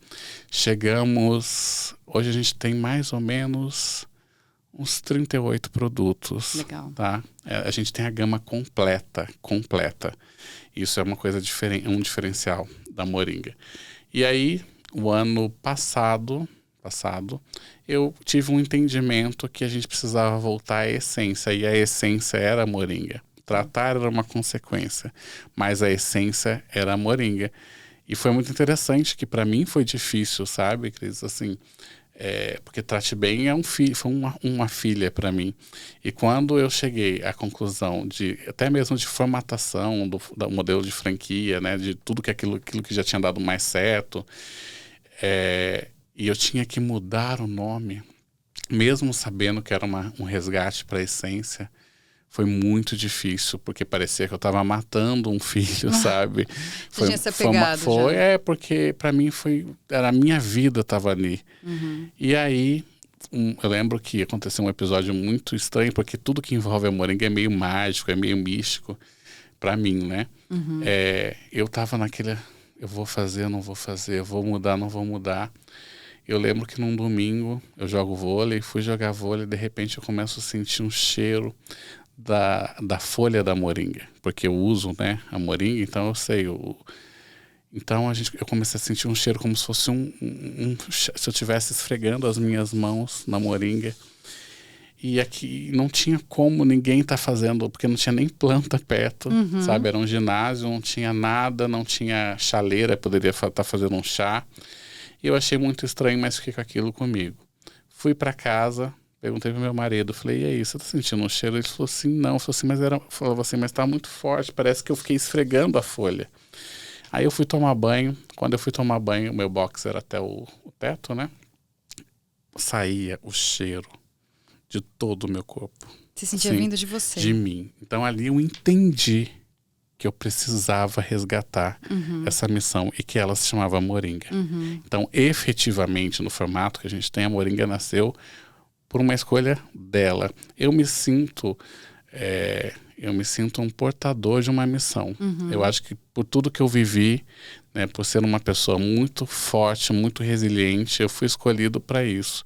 Hoje a gente tem mais ou menos uns 38 produtos. Legal. Tá? A gente tem a gama completa. Isso é uma coisa diferente, um diferencial da moringa. E aí, o ano passado, eu tive um entendimento que a gente precisava voltar à essência, e a essência era a moringa. Tratar era uma consequência, mas a essência era a moringa. E foi muito interessante, que para mim foi difícil, sabe, Cris? Assim, porque Trate Bem foi uma filha para mim. E quando eu cheguei à conclusão até mesmo de formatação do modelo de franquia, né, de tudo aquilo que já tinha dado mais certo, e eu tinha que mudar o nome, mesmo sabendo que era um resgate para a essência, foi muito difícil, porque parecia que eu estava matando um filho, sabe? Você tinha se apegado já. Porque para mim era a minha vida estava ali. E aí, eu lembro que aconteceu um episódio muito estranho, porque tudo que envolve a moringa é meio mágico, é meio místico para mim, né? Eu tava naquele, eu vou fazer, não vou fazer, eu vou mudar, não vou mudar. Eu lembro que num domingo eu jogo vôlei, fui jogar vôlei, de repente eu começo a sentir um cheiro da folha da moringa, porque eu uso, né, a moringa, então eu sei. Então eu comecei a sentir um cheiro como se fosse se eu estivesse esfregando as minhas mãos na moringa. E aqui não tinha como ninguém tá fazendo, porque não tinha nem planta perto, sabe? Era um ginásio, não tinha nada, não tinha chaleira, poderia estar fazendo um chá. E eu achei muito estranho, mas fiquei com aquilo comigo. Fui para casa, perguntei pro meu marido, falei, e aí, você tá sentindo um cheiro? Ele falou assim, não. Falou assim, mas tá muito forte, parece que eu fiquei esfregando a folha. Aí eu fui tomar banho. Quando eu fui tomar banho, o meu box era até o teto, né? Saía o cheiro de todo o meu corpo. Você sentia vindo de você? De mim. Então ali eu entendi que eu precisava resgatar essa missão e que ela se chamava Moringa. Então, efetivamente, no formato que a gente tem, a Moringa nasceu por uma escolha dela. Eu me sinto um portador de uma missão. Eu acho que por tudo que eu vivi, né, por ser uma pessoa muito forte, muito resiliente, eu fui escolhido para isso.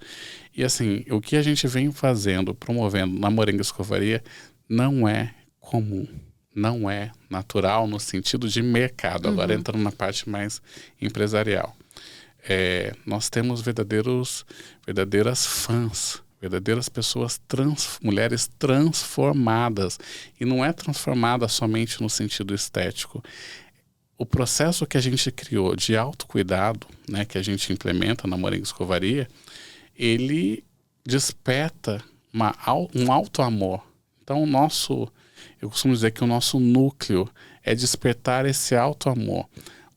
E assim, o que a gente vem fazendo, promovendo na Moringa Escovaria, não é comum. Não é natural no sentido de mercado. Agora entrando na parte mais empresarial. Nós temos verdadeiras fãs, verdadeiras pessoas, mulheres transformadas. E não é transformada somente no sentido estético. O processo que a gente criou de autocuidado, né, que a gente implementa na Moringa Escovaria, ele desperta um auto-amor. Então, eu costumo dizer que o nosso núcleo é despertar esse auto-amor.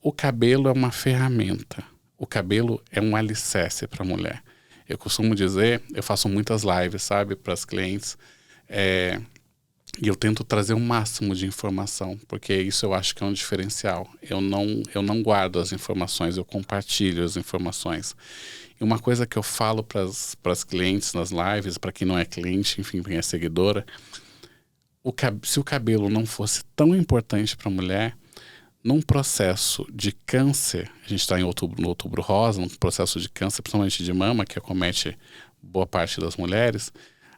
O cabelo é uma ferramenta. O cabelo é um alicerce para a mulher. Eu costumo dizer, eu faço muitas lives, sabe, para as clientes, e eu tento trazer o máximo de informação, porque isso eu acho que é um diferencial. Eu não guardo as informações, eu compartilho as informações. E uma coisa que eu falo para as clientes nas lives, para quem não é cliente, enfim, quem é seguidora, se o cabelo não fosse tão importante para a mulher, num processo de câncer, a gente está no Outubro Rosa, num processo de câncer, principalmente de mama, que acomete boa parte das mulheres,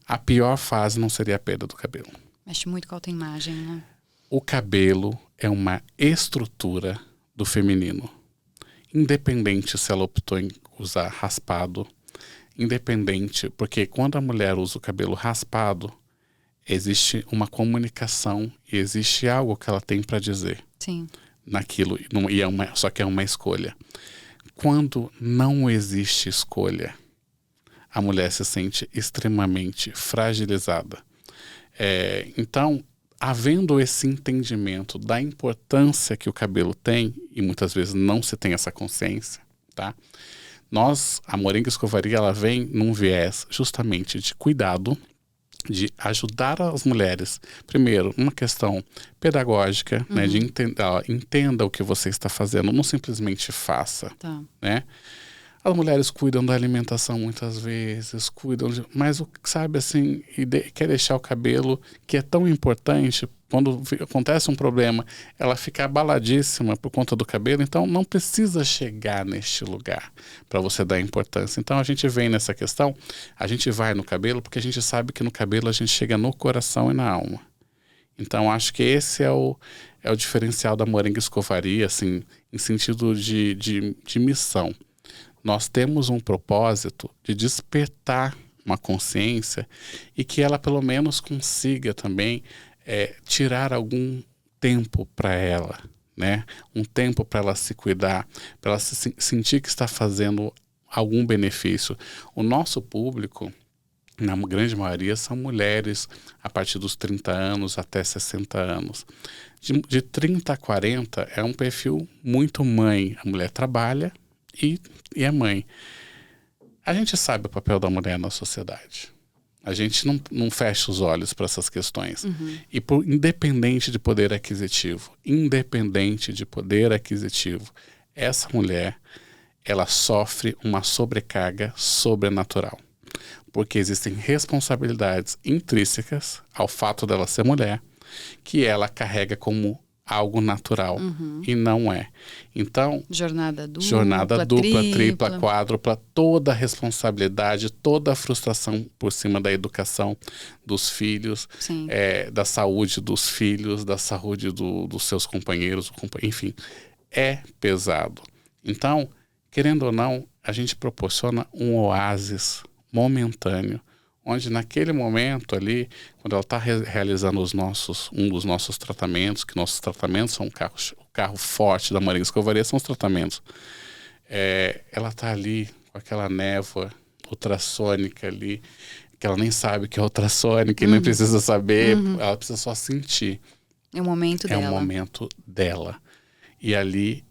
a pior fase não seria a perda do cabelo. Mexe muito com a autoimagem, né? O cabelo é uma estrutura do feminino. Independente se ela optou em usar raspado, independente, porque quando a mulher usa o cabelo raspado, existe uma comunicação e existe algo que ela tem para dizer. Sim. Naquilo, só que é uma escolha. Quando não existe escolha, a mulher se sente extremamente fragilizada. Então, havendo esse entendimento da importância que o cabelo tem, e muitas vezes não se tem essa consciência, tá? A Moringa Escovaria, ela vem num viés justamente de cuidado, de ajudar as mulheres, primeiro, uma questão pedagógica, né, de entenda o que você está fazendo, não simplesmente faça, né? As mulheres cuidam da alimentação muitas vezes, mas sabe assim, quer deixar o cabelo, que é tão importante, quando acontece um problema, ela fica abaladíssima por conta do cabelo, então não precisa chegar neste lugar para você dar importância. Então a gente vem nessa questão, a gente vai no cabelo, porque a gente sabe que no cabelo a gente chega no coração e na alma. Então acho que esse é o diferencial da Moringa Escovaria, assim, em sentido de missão. Nós temos um propósito de despertar uma consciência e que ela pelo menos consiga também tirar algum tempo para ela, né? Um tempo para ela se cuidar, para ela sentir que está fazendo algum benefício. O nosso público, na grande maioria, são mulheres a partir dos 30 anos até 60 anos. De 30 a 40 é um perfil muito mãe. A mulher trabalha e é mãe. A gente sabe o papel da mulher na sociedade. A gente não fecha os olhos para essas questões. E independente de poder aquisitivo, essa mulher, ela sofre uma sobrecarga sobrenatural. Porque existem responsabilidades intrínsecas ao fato dela ser mulher, que ela carrega como algo natural. E não é. Então, jornada dupla, tripla, quádrupla, toda a responsabilidade, toda a frustração por cima da educação dos filhos, da saúde dos filhos, da saúde dos seus companheiros, enfim, é pesado. Então, querendo ou não, a gente proporciona um oásis momentâneo, onde naquele momento ali, quando ela está realizando um dos nossos tratamentos, que nossos tratamentos são o carro forte da Moringa Escovaria, são os tratamentos. Ela está ali com aquela névoa ultrassônica ali, que ela nem sabe que é ultrassônica e nem precisa saber, ela precisa só sentir. É o momento dela. É o momento dela. E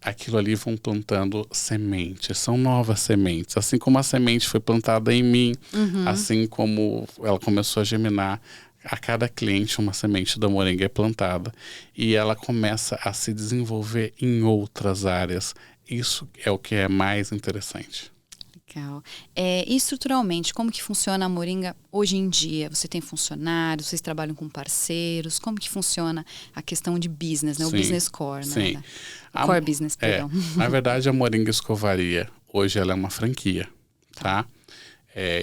aquilo ali vão plantando sementes, são novas sementes. Assim como a semente foi plantada em mim, assim como ela começou a germinar, a cada cliente uma semente da moringa é plantada. E ela começa a se desenvolver em outras áreas. Isso é o que é mais interessante. Legal. E estruturalmente, como que funciona a Moringa hoje em dia? Você tem funcionários, vocês trabalham com parceiros? Como que funciona a questão de business, né? O business core, né? Sim. Core business, perdão. Na verdade, a Moringa Escovaria, hoje ela é uma franquia, tá?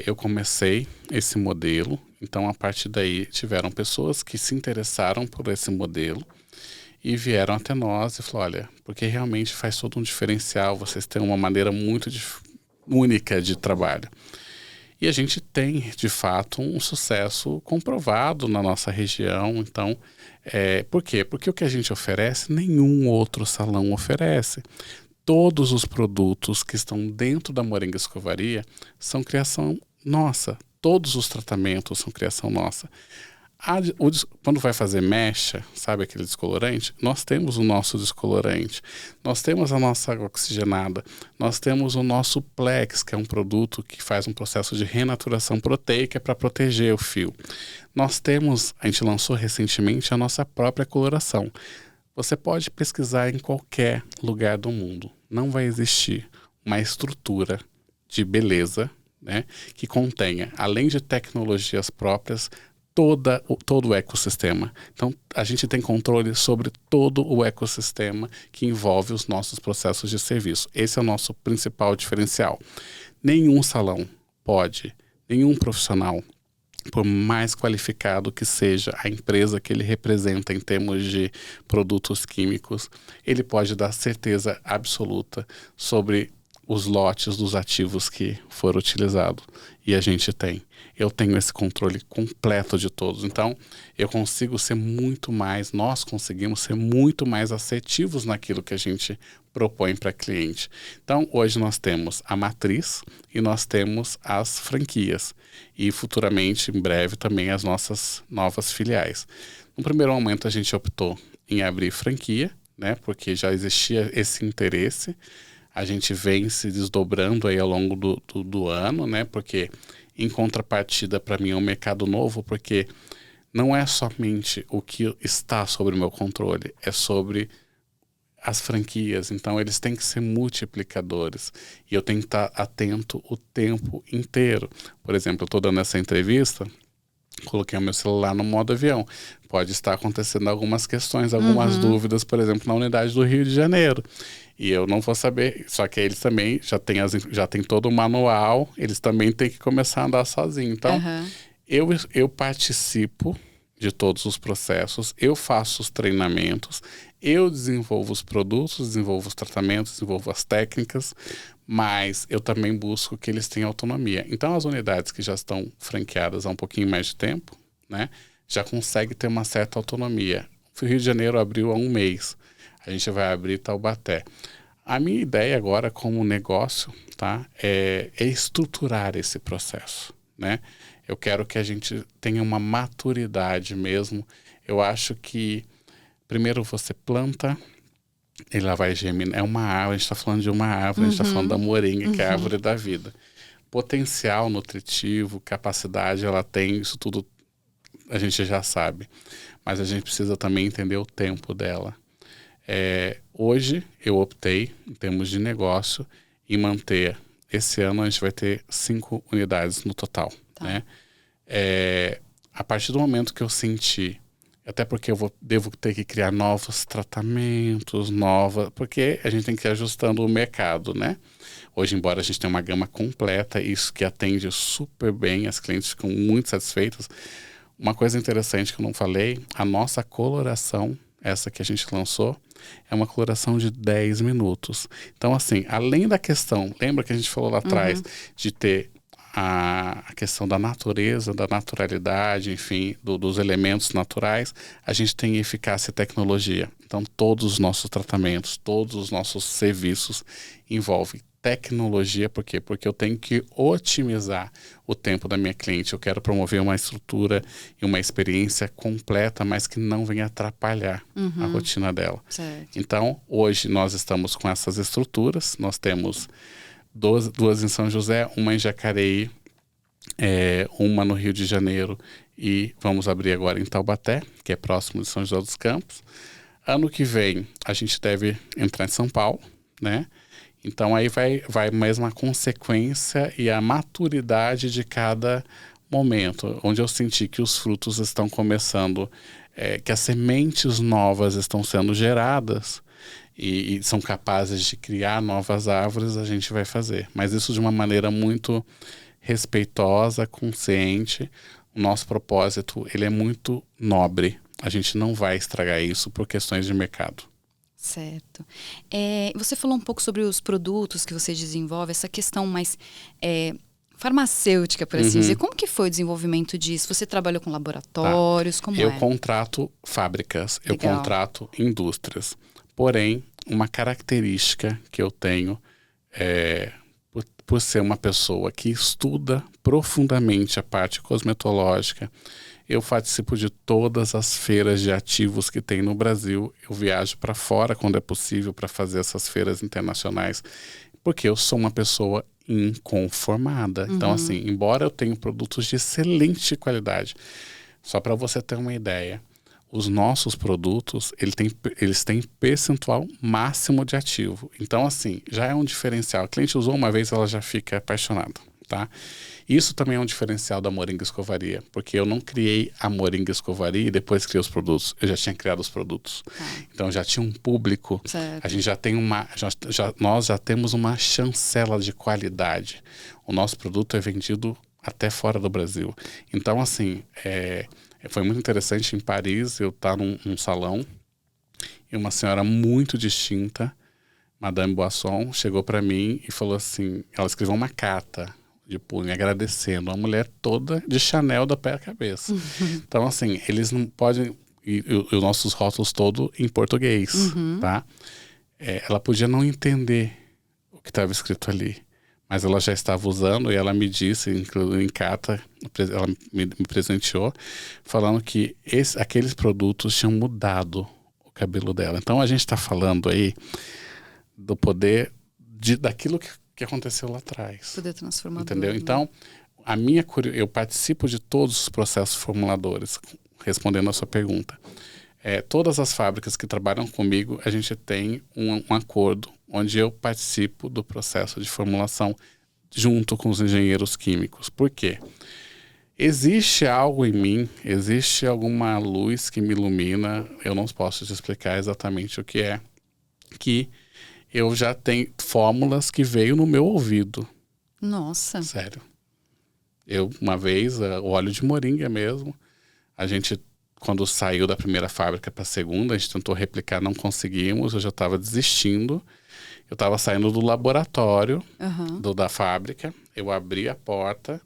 Eu comecei esse modelo, então a partir daí tiveram pessoas que se interessaram por esse modelo e vieram até nós e falaram, olha, porque realmente faz todo um diferencial, vocês têm uma maneira muito única de trabalho. E a gente tem, de fato, um sucesso comprovado na nossa região. Então, por quê? Porque o que a gente oferece, nenhum outro salão oferece. Todos os produtos que estão dentro da Moringa Escovaria são criação nossa. Todos os tratamentos são criação nossa. Quando vai fazer mecha, sabe aquele descolorante? Nós temos o nosso descolorante, nós temos a nossa água oxigenada, nós temos o nosso Plex, que é um produto que faz um processo de renaturação proteica para proteger o fio. A gente lançou recentemente a nossa própria coloração. Você pode pesquisar em qualquer lugar do mundo. Não vai existir uma estrutura de beleza, né, que contenha, além de tecnologias próprias, todo o ecossistema. Então, a gente tem controle sobre todo o ecossistema que envolve os nossos processos de serviço. Esse é o nosso principal diferencial. Nenhum salão nenhum profissional, por mais qualificado que seja a empresa que ele representa em termos de produtos químicos, ele pode dar certeza absoluta sobre os lotes dos ativos que foram utilizados. E a gente tem. Eu tenho esse controle completo de todos. Então, nós conseguimos ser muito mais assertivos naquilo que a gente propõe para cliente. Então, hoje nós temos a matriz e nós temos as franquias. E futuramente, em breve, também as nossas novas filiais. No primeiro momento, a gente optou em abrir franquia, né? Porque já existia esse interesse. A gente vem se desdobrando aí ao longo do ano, né? Porque, em contrapartida, para mim é um mercado novo, porque não é somente o que está sobre o meu controle, é sobre as franquias. Então, eles têm que ser multiplicadores. E eu tenho que estar atento o tempo inteiro. Por exemplo, eu estou dando essa entrevista, coloquei o meu celular no modo avião. Pode estar acontecendo algumas questões, algumas dúvidas, por exemplo, na unidade do Rio de Janeiro. E eu não vou saber, só que eles também já tem todo o manual, eles também têm que começar a andar sozinhos. Então, eu participo de todos os processos, eu faço os treinamentos, eu desenvolvo os produtos, desenvolvo os tratamentos, desenvolvo as técnicas, mas eu também busco que eles tenham autonomia. Então, as unidades que já estão franqueadas há um pouquinho mais de tempo, né, já conseguem ter uma certa autonomia. O Rio de Janeiro abriu há um mês. A gente vai abrir Taubaté. A minha ideia agora como negócio, tá, é estruturar esse processo, né? Eu quero que a gente tenha uma maturidade mesmo. Eu acho que primeiro você planta, ela vai germinar. É uma árvore, a gente está falando de uma árvore, a gente está falando da moringa, que é a árvore da vida. Potencial nutritivo, capacidade, ela tem, isso tudo a gente já sabe. Mas a gente precisa também entender o tempo dela. Hoje eu optei, em termos de negócio, em manter. Esse ano a gente vai ter 5 unidades no total. Tá. Né? A partir do momento que eu senti Até porque devo ter que criar novos tratamentos, porque a gente tem que ir ajustando o mercado, né? Hoje, embora a gente tenha uma gama completa, isso que atende super bem, as clientes ficam muito satisfeitas. Uma coisa interessante que eu não falei, a nossa coloração, essa que a gente lançou, é uma coloração de 10 minutos. Então, assim, além da questão, lembra que a gente falou lá atrás, de ter a questão da natureza, da naturalidade, enfim, dos elementos naturais, a gente tem eficácia e tecnologia. Então, todos os nossos tratamentos, todos os nossos serviços envolvem tecnologia. Por quê? Porque eu tenho que otimizar o tempo da minha cliente. Eu quero promover uma estrutura e uma experiência completa, mas que não venha atrapalhar a rotina dela. Certo. Então, hoje nós estamos com essas estruturas. Nós temos duas em São José, uma em Jacareí, uma no Rio de Janeiro, e vamos abrir agora em Taubaté, que é próximo de São José dos Campos. Ano que vem a gente deve entrar em São Paulo, né? Então aí vai mais uma consequência e a maturidade de cada momento, onde eu senti que os frutos estão começando, que as sementes novas estão sendo geradas, e são capazes de criar novas árvores, a gente vai fazer. Mas isso de uma maneira muito respeitosa, consciente. O nosso propósito, ele é muito nobre. A gente não vai estragar isso por questões de mercado. Certo. Você falou um pouco sobre os produtos que você desenvolve, essa questão mais farmacêutica, por assim dizer. Como que foi o desenvolvimento disso? Você trabalhou com laboratórios? Como eu contrato fábricas, Legal. Eu contrato indústrias. Porém, uma característica que eu tenho por ser uma pessoa que estuda profundamente a parte cosmetológica, eu participo de todas as feiras de ativos que tem no Brasil. Eu viajo para fora quando é possível para fazer essas feiras internacionais, porque eu sou uma pessoa inconformada. Então, assim, embora eu tenha produtos de excelente qualidade, só para você ter uma ideia, os nossos produtos, eles têm percentual máximo de ativo. Então, assim, já é um diferencial. A cliente usou uma vez, ela já fica apaixonada, tá? Isso também é um diferencial da Moringa Escovaria, porque eu não criei a Moringa Escovaria e depois criei os produtos. Eu já tinha criado os produtos. Então, já tinha um público. Certo. A gente já tem nós já temos uma chancela de qualidade. O nosso produto é vendido até fora do Brasil. Então, assim, foi muito interessante em Paris, eu estar num salão e uma senhora muito distinta, Madame Boisson, chegou para mim e falou assim, ela escreveu uma carta de punho agradecendo, uma mulher toda de Chanel da pé à cabeça. Então, assim, eles não podem, e os nossos rótulos todos em português, tá? Ela podia não entender o que estava escrito ali, mas ela já estava usando e ela me disse, inclusive em carta, ela me presenteou, falando que aqueles produtos tinham mudado o cabelo dela. Então a gente está falando aí do poder daquilo que aconteceu lá atrás. Poder transformador. Entendeu? Né? Então, eu participo de todos os processos formuladores, respondendo a sua pergunta. Todas as fábricas que trabalham comigo, a gente tem um acordo onde eu participo do processo de formulação junto com os engenheiros químicos. Por quê? Existe algo em mim, existe alguma luz que me ilumina, eu não posso te explicar exatamente o que é, que eu já tenho fórmulas que veio no meu ouvido. Nossa. Sério. Uma vez, o óleo de moringa mesmo, a gente, quando saiu da primeira fábrica para a segunda, a gente tentou replicar, não conseguimos, eu já estava desistindo. Eu estava saindo do laboratório da fábrica, eu abri a porta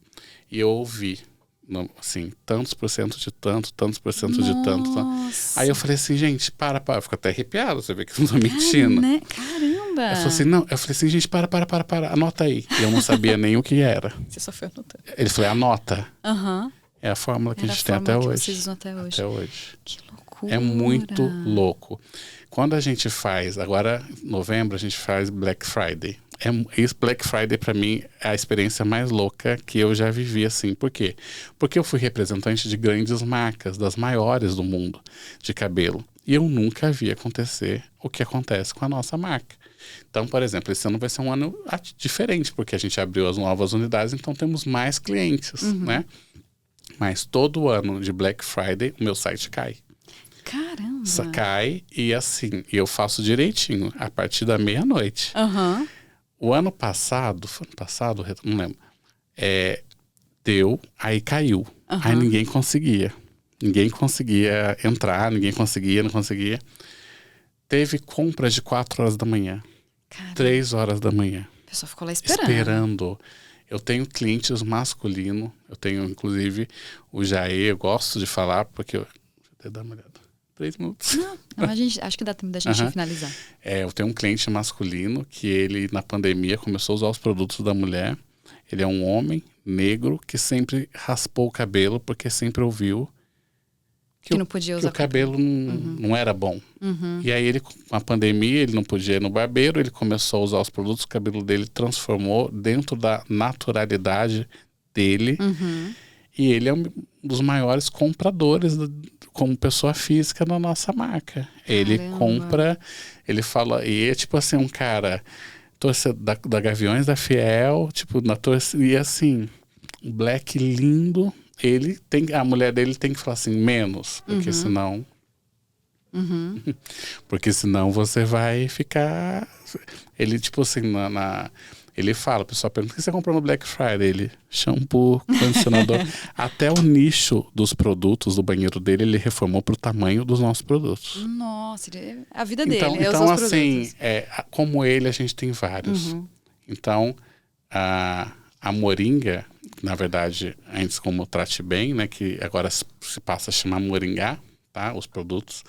e eu ouvi, assim, tantos por cento de tanto, tantos por cento de tanto. Aí eu falei assim, gente, para, eu fico até arrepiado, você vê que eu não tô mentindo. Caramba! Eu falei assim, gente, para, anota aí. E eu não sabia nem o que era. Você só foi anotando. Ele falou, anota. É a fórmula que a gente tem até hoje. Vocês usam até hoje. Que loucura! É muito louco. Quando a gente faz, agora em novembro, a gente faz Black Friday. Isso, Black Friday, para mim, é a experiência mais louca que eu já vivi, assim. Por quê? Porque eu fui representante de grandes marcas, das maiores do mundo, de cabelo. E eu nunca vi acontecer o que acontece com a nossa marca. Então, por exemplo, esse ano vai ser um ano diferente, porque a gente abriu as novas unidades, então temos mais clientes, né? Mas todo ano de Black Friday, o meu site cai. Cai e assim, eu faço direitinho, a partir da meia-noite. O ano passado, não lembro, deu, aí caiu. Aí ninguém conseguia. Ninguém conseguia entrar, não conseguia. Teve compras de 4 horas da manhã. Caramba. 3 horas da manhã. A pessoa ficou lá esperando. Eu tenho clientes masculinos, eu tenho inclusive o Jair, eu gosto de falar, porque deixa eu até dar uma olhada. 3 minutos. Não, acho que dá tempo da gente finalizar. Eu tenho um cliente masculino que ele, na pandemia, começou a usar os produtos da mulher. Ele é um homem negro que sempre raspou o cabelo, porque sempre ouviu que não podia usar que o cabelo não era bom. E aí, com a pandemia, ele não podia ir no barbeiro, ele começou a usar os produtos, o cabelo dele transformou dentro da naturalidade dele. E ele é um dos maiores compradores como pessoa física na nossa marca. Ele compra, ele fala, e é tipo assim, um cara torcedor da Gaviões da Fiel, tipo, na torcida, e assim, um black lindo. A mulher dele tem que falar assim, menos, porque senão... Porque senão você vai ficar... Ele, tipo assim, ele fala, o pessoal pergunta, o que você comprou no Black Friday? Ele, shampoo, condicionador. Até o nicho dos produtos do banheiro dele, ele reformou pro tamanho dos nossos produtos. Nossa, a vida dele, então os assim, produtos. Como ele, a gente tem vários. Então, a Moringa, na verdade, antes como Trate Bem, né, que agora se passa a chamar Moringá, tá, os produtos,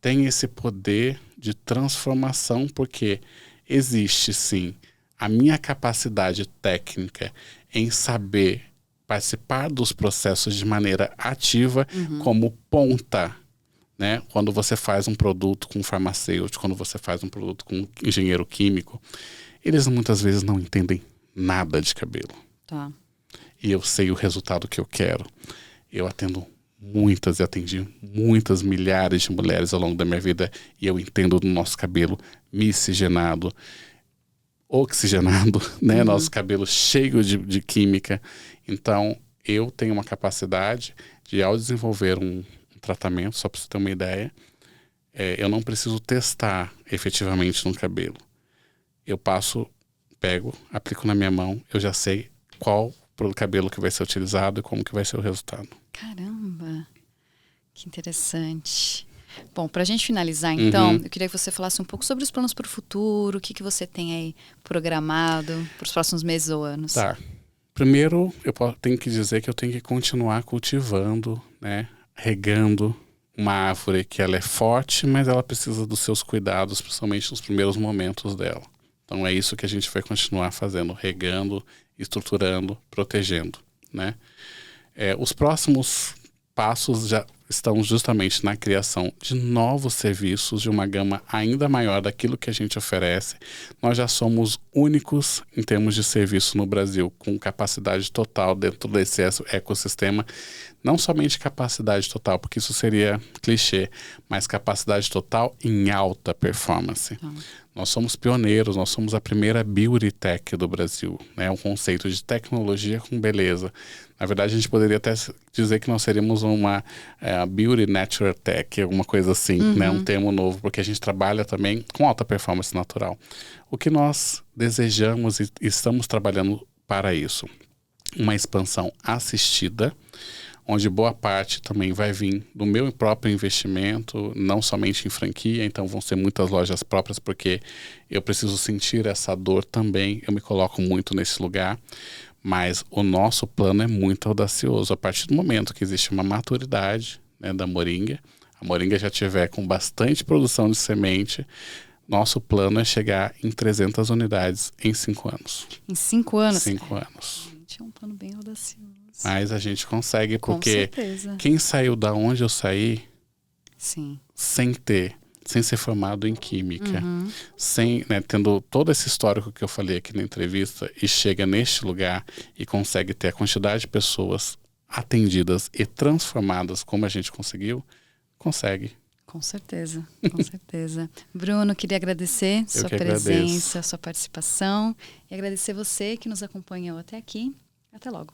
tem esse poder de transformação, porque existe, sim, a minha capacidade técnica em saber participar dos processos de maneira ativa como ponta, né? Quando você faz um produto com um farmacêutico, quando você faz um produto com um engenheiro químico, eles muitas vezes não entendem nada de cabelo. Tá. E eu sei o resultado que eu quero. Eu atendi muitas milhares de mulheres ao longo da minha vida e eu entendo do nosso cabelo miscigenado, oxigenado, né? Nosso cabelo cheio de química. Então, eu tenho uma capacidade de, ao desenvolver um tratamento, só para você ter uma ideia, eu não preciso testar efetivamente no cabelo. Eu pego, aplico na minha mão, eu já sei qual cabelo que vai ser utilizado e como que vai ser o resultado. Caramba, que interessante. Bom, para a gente finalizar então, eu queria que você falasse um pouco sobre os planos para o futuro, o que você tem aí programado para os próximos meses ou anos. Tá. Primeiro, eu tenho que dizer que eu tenho que continuar cultivando, né, regando uma árvore que ela é forte, mas ela precisa dos seus cuidados, principalmente nos primeiros momentos dela. Então é isso que a gente vai continuar fazendo, regando, estruturando, protegendo, né? Os próximos passos já estão justamente na criação de novos serviços, de uma gama ainda maior daquilo que a gente oferece. Nós já somos únicos em termos de serviço no Brasil, com capacidade total dentro desse ecossistema. Não somente capacidade total, porque isso seria clichê, mas capacidade total em alta performance. Nós somos pioneiros, nós somos a primeira beauty tech do Brasil, né? Um conceito de tecnologia com beleza. Na verdade, a gente poderia até dizer que nós seríamos uma beauty natural tech, alguma coisa assim, né? Um termo novo, porque a gente trabalha também com alta performance natural. O que nós desejamos e estamos trabalhando para isso? Uma expansão assistida, onde boa parte também vai vir do meu próprio investimento, não somente em franquia, então vão ser muitas lojas próprias, porque eu preciso sentir essa dor também, eu me coloco muito nesse lugar, mas o nosso plano é muito audacioso. A partir do momento que existe uma maturidade, né, da Moringa, a Moringa já tiver com bastante produção de semente, nosso plano é chegar em 300 unidades em 5 anos. Em 5 anos? 5 anos. É um plano bem audacioso. Mas a gente consegue, porque com certeza. Quem saiu da onde eu saí, sim, sem ser formado em química, sem, né, tendo todo esse histórico que eu falei aqui na entrevista, e chega neste lugar e consegue ter a quantidade de pessoas atendidas e transformadas como a gente conseguiu, consegue. Com certeza, com certeza. Bruno, queria agradecer sua presença, sua participação e agradecer você que nos acompanhou até aqui. Até logo.